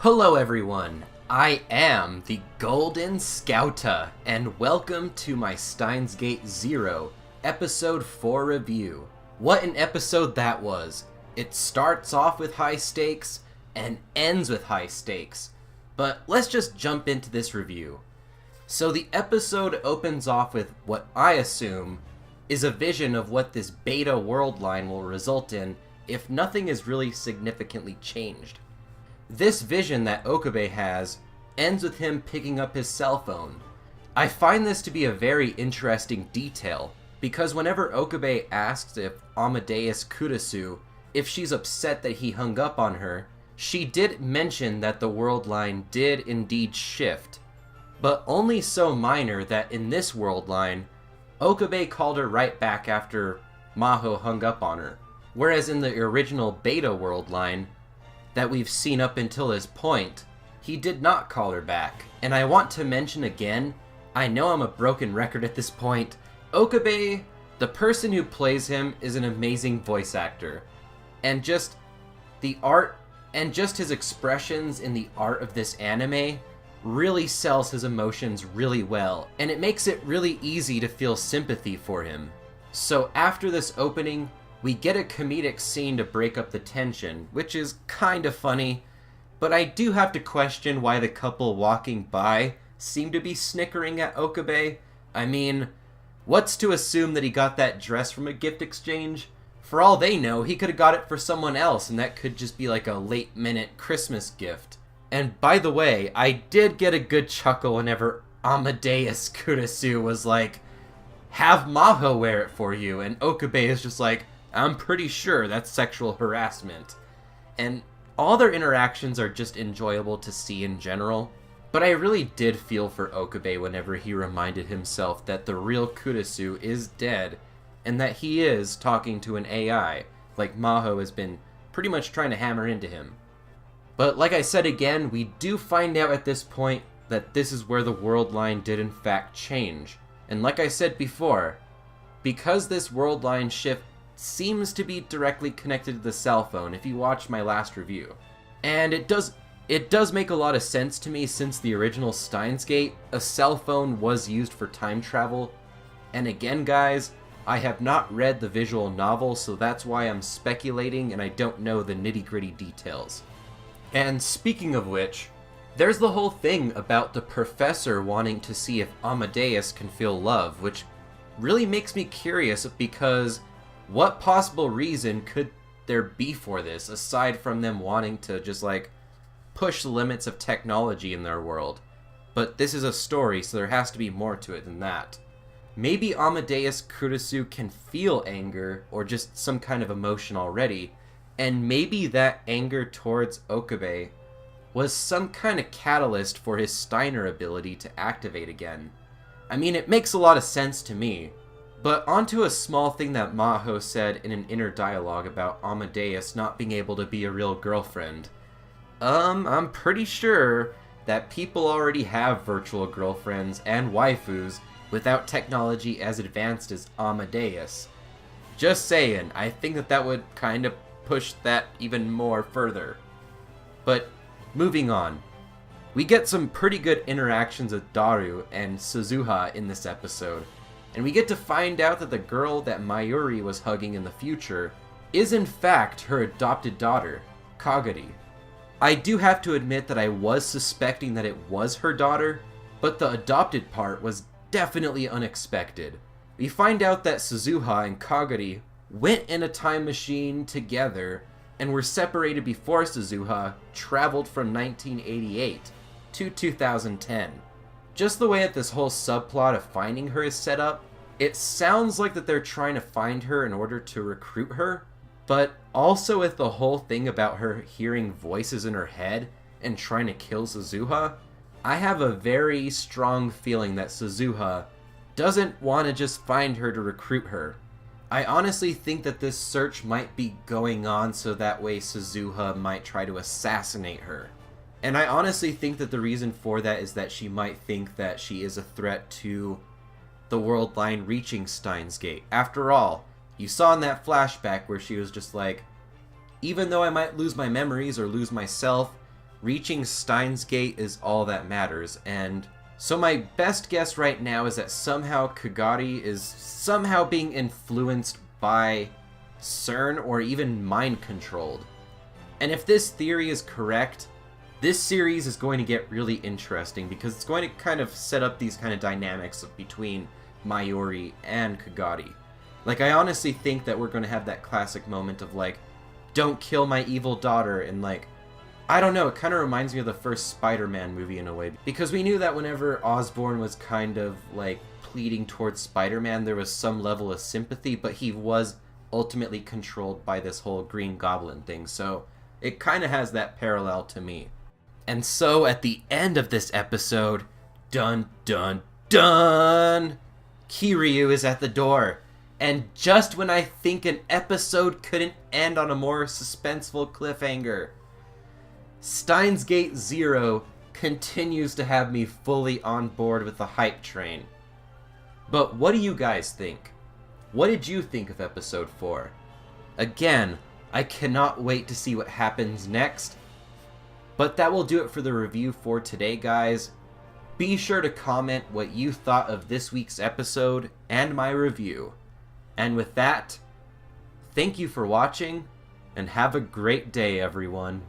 Hello everyone, I am the Golden Scouta, and welcome to my Steins Gate 0, Episode 4 review. What an episode that was! It starts off with high stakes, and ends with high stakes. But let's just jump into this review. So the episode opens off with what I assume is a vision of what this beta world line will result in if nothing is really significantly changed. This vision that Okabe has ends with him picking up his cell phone. I find this to be a very interesting detail, because whenever Okabe asks if Amadeus Kurisu if she's upset that he hung up on her, she did mention that the world line did indeed shift, but only so minor that in this world line, Okabe called her right back after Maho hung up on her, whereas in the original beta world line that we've seen up until this point, he did not call her back. And I want to mention again, I know I'm a broken record at this point, Okabe, the person who plays him, is an amazing voice actor. And just the art, and just his expressions in the art of this anime really sells his emotions really well, and it makes it really easy to feel sympathy for him. So after this opening, we get a comedic scene to break up the tension, which is kind of funny, but I do have to question why the couple walking by seem to be snickering at Okabe. I mean, what's to assume that he got that dress from a gift exchange? For all they know, he could have got it for someone else, and that could just be like a late-minute Christmas gift. And by the way, I did get a good chuckle whenever Amadeus Kurisu was like, "Have Maho wear it for you," and Okabe is just like, "I'm pretty sure that's sexual harassment." And all their interactions are just enjoyable to see in general. But I really did feel for Okabe whenever he reminded himself that the real Kurisu is dead, and that he is talking to an AI, like Maho has been pretty much trying to hammer into him. But like I said again, we do find out at this point that this is where the world line did in fact change. And like I said before, because this world line shift seems to be directly connected to the cell phone if you watch my last review. And it does make a lot of sense to me, since the original Steins Gate, a cell phone was used for time travel. And again guys, I have not read the visual novel, so that's why I'm speculating and I don't know the nitty-gritty details. And speaking of which, there's the whole thing about the professor wanting to see if Amadeus can feel love, which really makes me curious, because what possible reason could there be for this, aside from them wanting to just like push the limits of technology in their world? But this is a story, so there has to be more to it than that. Maybe Amadeus Kurisu can feel anger or just some kind of emotion already, and maybe that anger towards Okabe was some kind of catalyst for his Steiner ability to activate again. I mean, it makes a lot of sense to me. But onto a small thing that Maho said in an inner dialogue about Amadeus not being able to be a real girlfriend. I'm pretty sure that people already have virtual girlfriends and waifus without technology as advanced as Amadeus. Just saying, I think that would kind of push that even more further. But moving on, we get some pretty good interactions with Daru and Suzuha in this episode. And we get to find out that the girl that Mayuri was hugging in the future is in fact her adopted daughter, Kagari. I do have to admit that I was suspecting that it was her daughter, but the adopted part was definitely unexpected. We find out that Suzuha and Kagari went in a time machine together and were separated before Suzuha traveled from 1988 to 2010. Just the way that this whole subplot of finding her is set up, it sounds like that they're trying to find her in order to recruit her, but also with the whole thing about her hearing voices in her head and trying to kill Suzuha, I have a very strong feeling that Suzuha doesn't want to just find her to recruit her. I honestly think that this search might be going on so that way Suzuha might try to assassinate her. And I honestly think that the reason for that is that she might think that she is a threat to the world line reaching Steins Gate. After all, you saw in that flashback where she was just like, even though I might lose my memories or lose myself, reaching Steins Gate is all that matters, and so my best guess right now is that somehow Kagari is somehow being influenced by CERN or even mind-controlled. And if this theory is correct, this series is going to get really interesting because it's going to kind of set up these kind of dynamics between Mayuri and Kagari. Like, I honestly think that we're going to have that classic moment of, like, don't kill my evil daughter, and, like, I don't know, it kind of reminds me of the first Spider-Man movie in a way. Because we knew that whenever Osborn was kind of, like, pleading towards Spider-Man, there was some level of sympathy, but he was ultimately controlled by this whole Green Goblin thing, so it kind of has that parallel to me. And so, at the end of this episode, dun dun dun, Kiryu is at the door. And just when I think an episode couldn't end on a more suspenseful cliffhanger, Steins Gate Zero continues to have me fully on board with the hype train. But what do you guys think? What did you think of episode 4? Again, I cannot wait to see what happens next. But that will do it for the review for today, guys. Be sure to comment what you thought of this week's episode and my review. And with that, thank you for watching, and have a great day, everyone.